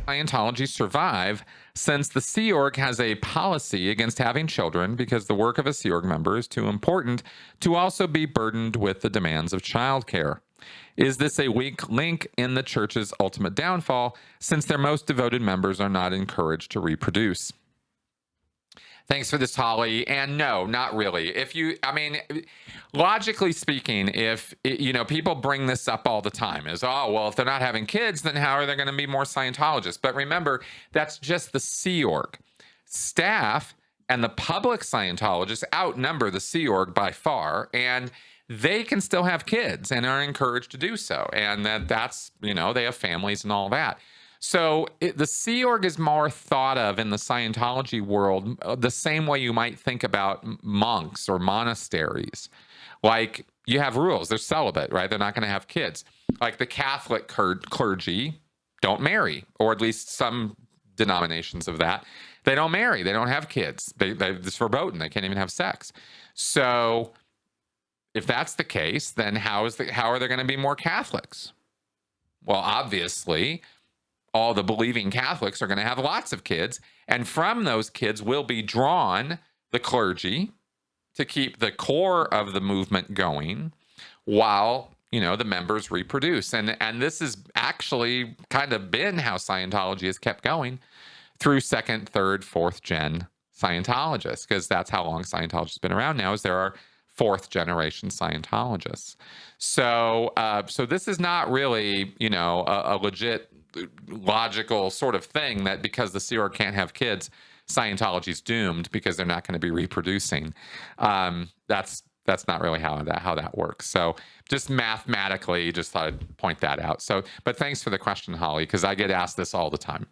Scientology survive since the Sea Org has a policy against having children because the work of a Sea Org member is too important to also be burdened with the demands of childcare? Is this a weak link in the church's ultimate downfall since their most devoted members are not encouraged to reproduce? Thanks for this, Holly. And no, not really. Logically speaking, if, people bring this up all the time is, oh, well, if they're not having kids, then how are there going to be more Scientologists? But remember, that's just the Sea Org. Staff and the public Scientologists outnumber the Sea Org by far, and they can still have kids and are encouraged to do so. And that's, they have families and all that. So the Sea Org is more thought of in the Scientology world the same way you might think about monks or monasteries. Like, you have rules. They're celibate, right? They're not going to have kids. Like the Catholic clergy don't marry, or at least some denominations of that. They don't marry. They don't have kids. It's verboten. They can't even have sex. So if that's the case, then how are there going to be more Catholics? Well, obviously, all the believing Catholics are going to have lots of kids, and from those kids will be drawn the clergy to keep the core of the movement going while, the members reproduce. And this has actually kind of been how Scientology has kept going through second, third, fourth gen Scientologists, because that's how long Scientology has been around now, is there are fourth generation Scientologists. So this is not really, a legit logical sort of thing that because the Sea Org can't have kids, Scientology's doomed because they're not going to be reproducing. That's not really how that works. So just mathematically, just thought I'd point that out. So, but thanks for the question, Holly, because I get asked this all the time.